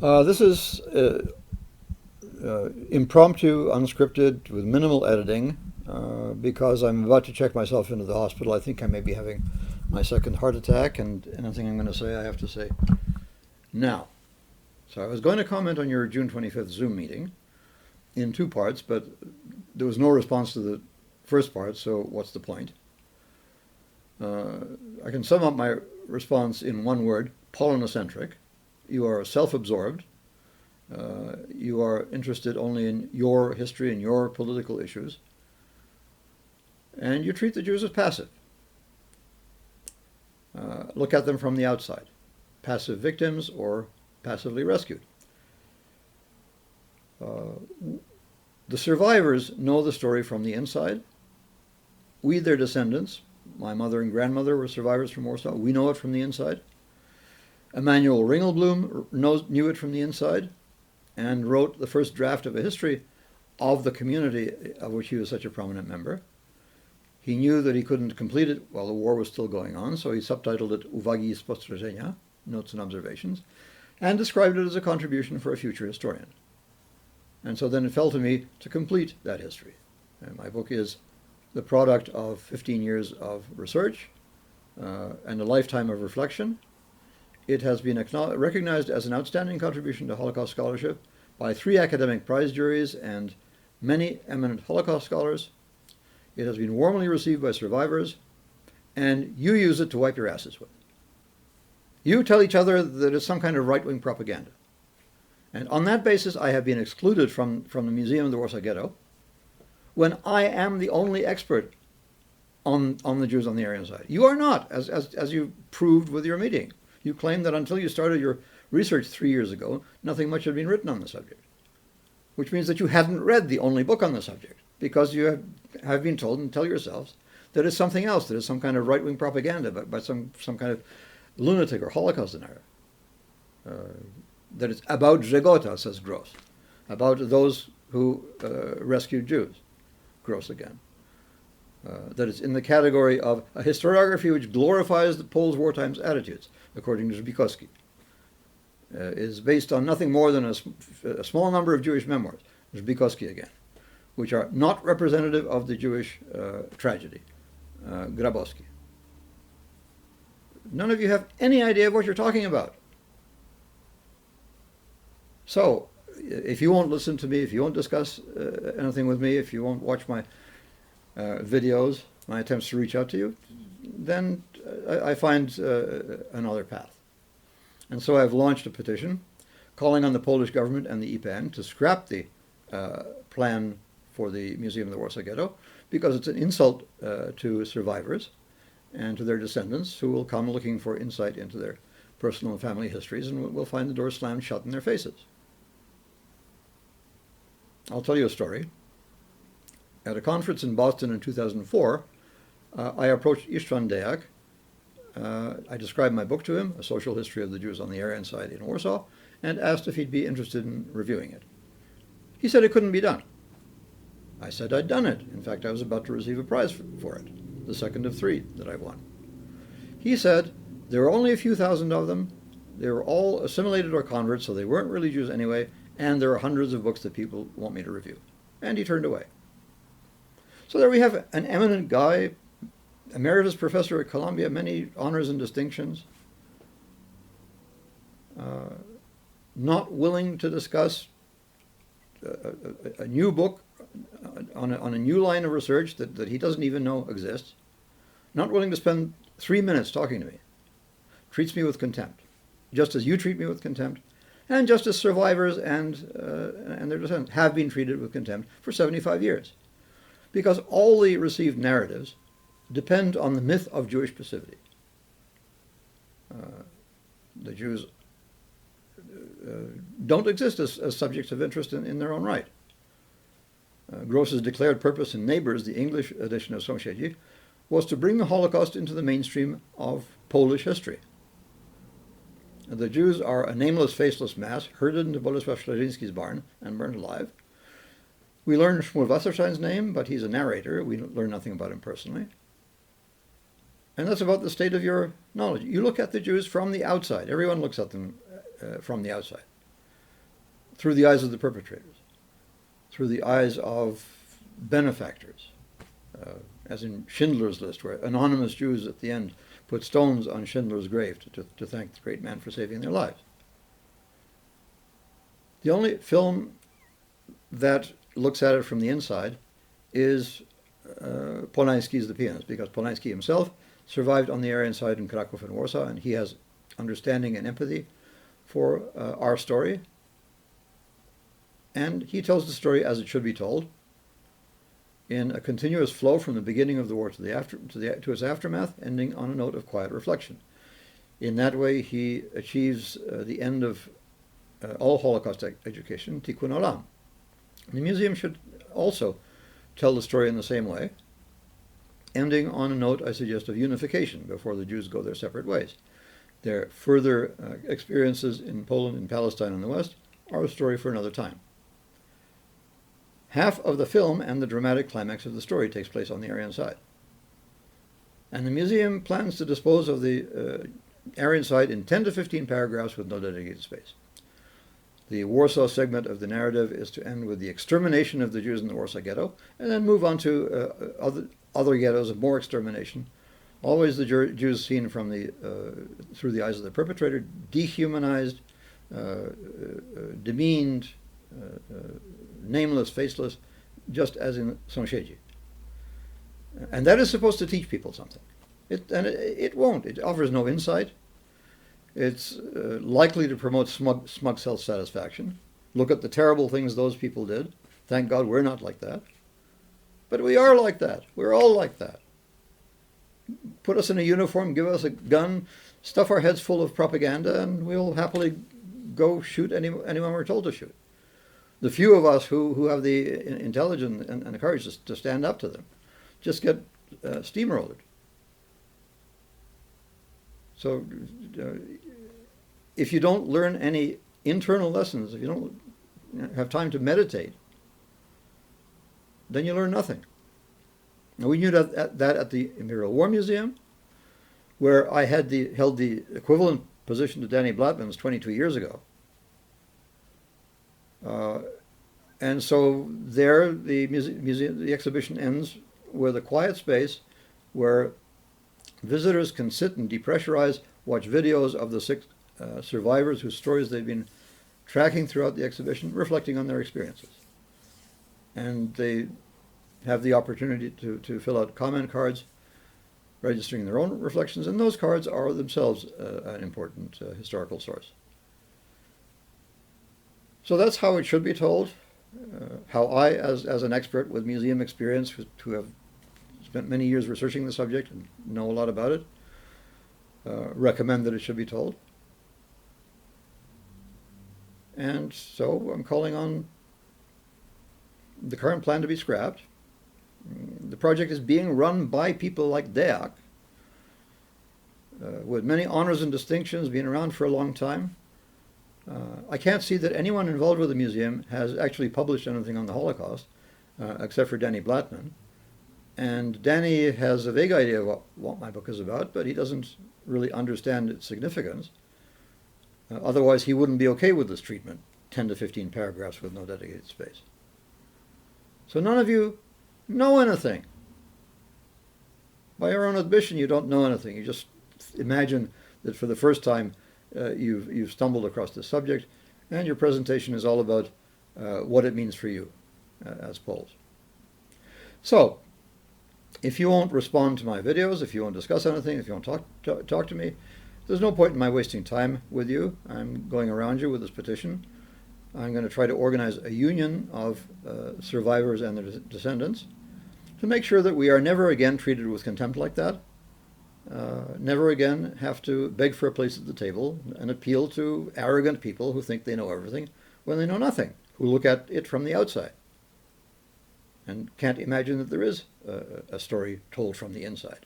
This is impromptu, unscripted, with minimal editing, because I'm about to check myself into the hospital. I think I may be having my second heart attack, and anything I'm going to say, I have to say now. So I was going to comment on your June 25th Zoom meeting in two parts, but there was no response to the first part, so what's the point? I can sum up my response in one word: Polinocentric. You are self-absorbed. You are interested only in your history and your political issues. And you treat the Jews as passive. Look at them from the outside. Passive victims or passively rescued. The survivors know the story from the inside. We, their descendants, my mother and grandmother were survivors from Warsaw. We know it from the inside. Emanuel Ringelblum knew it from the inside and wrote the first draft of a history of the community of which he was such a prominent member. He knew that he couldn't complete it while the war was still going on, so he subtitled it Uwagi i spostrzeżenia, Notes and Observations, and described it as a contribution for a future historian. And so then it fell to me to complete that history. And my book is the product of 15 years of research and a lifetime of reflection. It has been recognized as an outstanding contribution to Holocaust scholarship by 3 academic prize juries and many eminent Holocaust scholars. It has been warmly received by survivors, and you use it to wipe your asses with. You tell each other that it's some kind of right-wing propaganda. And on that basis, I have been excluded from the Museum of the Warsaw Ghetto, when I am the only expert on the Jews on the Aryan side. You are not, as you proved with your meeting. You claim that until you started your research 3 years ago, nothing much had been written on the subject, which means that you hadn't read the only book on the subject, because you have been told and tell yourselves that it's something else, that it's some kind of right-wing propaganda by some kind of lunatic or Holocaust denier. That it's about Żegota, says Gross, about those who rescued Jews, Gross again. That it's in the category of a historiography which glorifies the Poles' wartime attitudes, according to Zbikowski, is based on nothing more than a small number of Jewish memoirs, Zbikowski again, which are not representative of the Jewish tragedy, Grabowski. None of you have any idea of what you're talking about. So, if you won't listen to me, if you won't discuss anything with me, if you won't watch my videos, my attempts to reach out to you, then I find another path. And so I've launched a petition calling on the Polish government and the IPN to scrap the plan for the Museum of the Warsaw Ghetto, because it's an insult to survivors and to their descendants, who will come looking for insight into their personal and family histories and will find the door slammed shut in their faces. I'll tell you a story. At a conference in Boston in 2004, I approached Istvan Deák. I described my book to him, A Social History of the Jews on the Aryan Side in Warsaw, and asked if he'd be interested in reviewing it. He said it couldn't be done. I said I'd done it. In fact, I was about to receive a prize for it, the second of 3 that I won. He said there were only a few thousand of them, they were all assimilated or converts, so they weren't really Jews anyway, and there are hundreds of books that people want me to review. And he turned away. So there we have an eminent guy, emeritus professor at Columbia, many honors and distinctions, not willing to discuss a new book on a new line of research that he doesn't even know exists, not willing to spend 3 minutes talking to me, treats me with contempt, just as you treat me with contempt, and just as survivors and their descendants have been treated with contempt for 75 years. Because all the received narratives depend on the myth of Jewish passivity. The Jews don't exist as subjects of interest in their own right. Gross's declared purpose in Neighbors, the English edition of Sąsiedzi, was to bring the Holocaust into the mainstream of Polish history. The Jews are a nameless, faceless mass, herded into Bolesław Szlaziński's barn and burned alive. We learn Shmuel Wasserstein's name, but he's a narrator. We learn nothing about him personally. And that's about the state of your knowledge. You look at the Jews from the outside. Everyone looks at them from the outside. through the eyes of the perpetrators, through the eyes of benefactors, as in Schindler's List, where anonymous Jews at the end put stones on Schindler's grave to thank the great man for saving their lives. The only film that looks at it from the inside is Polański's The Pianist, because Polański himself survived on the Aryan side in Krakow and Warsaw, and he has understanding and empathy for our story. And he tells the story as it should be told, in a continuous flow from the beginning of the war to its aftermath, ending on a note of quiet reflection. In that way, he achieves the end of all Holocaust education, tikkun olam. The museum should also tell the story in the same way, ending on a note, I suggest, of unification before the Jews go their separate ways. Their further experiences in Poland and Palestine and the West are a story for another time. Half of the film and the dramatic climax of the story takes place on the Aryan side. And the museum plans to dispose of the Aryan side in 10 to 15 paragraphs with no dedicated space. The Warsaw segment of the narrative is to end with the extermination of the Jews in the Warsaw Ghetto, and then move on to other ghettos of more extermination. Always the Jews seen from through the eyes of the perpetrator, dehumanized, demeaned, nameless, faceless, just as in sąsiedzi. And that is supposed to teach people something. It won't. It offers no insight. It's likely to promote smug self-satisfaction. Look at the terrible things those people did. Thank God we're not like that. But we are like that. We're all like that. Put us in a uniform, give us a gun, stuff our heads full of propaganda, and we'll happily go shoot anyone we're told to shoot. The few of us who have the intelligence and the courage to stand up to them just get steamrolled. So if you don't learn any internal lessons, if you don't have time to meditate, then you learn nothing. Now, we knew that at the Imperial War Museum, where I had held the equivalent position to Danny Blattman's 22 years ago. And so there, the exhibition ends with a quiet space where visitors can sit and depressurize, watch videos of the 6 survivors whose stories they've been tracking throughout the exhibition, reflecting on their experiences. And they have the opportunity to fill out comment cards, registering their own reflections, and those cards are themselves an important historical source. So that's how it should be told, how I, as an expert with museum experience, who have spent many years researching the subject and know a lot about it, recommend that it should be told. And so I'm calling on the current plan to be scrapped. The project is being run by people like Deák, with many honors and distinctions, being around for a long time. I can't see that anyone involved with the museum has actually published anything on the Holocaust, except for Danny Blattman. And Danny has a vague idea of what my book is about, but he doesn't really understand its significance. Otherwise, he wouldn't be okay with this treatment, 10 to 15 paragraphs with no dedicated space. So none of you know anything. By your own admission, you don't know anything. You just imagine that for the first time you've stumbled across this subject, and your presentation is all about what it means for you as Poles. So, if you won't respond to my videos, if you won't discuss anything, if you won't talk to me, there's no point in my wasting time with you. I'm going around you with this petition. I'm going to try to organize a union of survivors and their descendants to make sure that we are never again treated with contempt like that, never again have to beg for a place at the table and appeal to arrogant people who think they know everything when they know nothing, who look at it from the outside and can't imagine that there is a story told from the inside,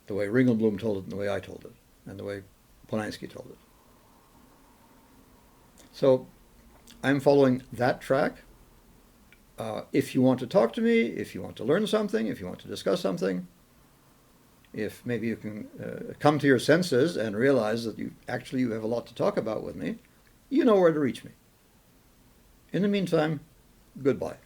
the way Ringelblum told it and the way I told it and the way Polański told it. So I'm following that track. If you want to talk to me, if you want to learn something, if you want to discuss something, if maybe you can come to your senses and realize that you have a lot to talk about with me, you know where to reach me. In the meantime, goodbye.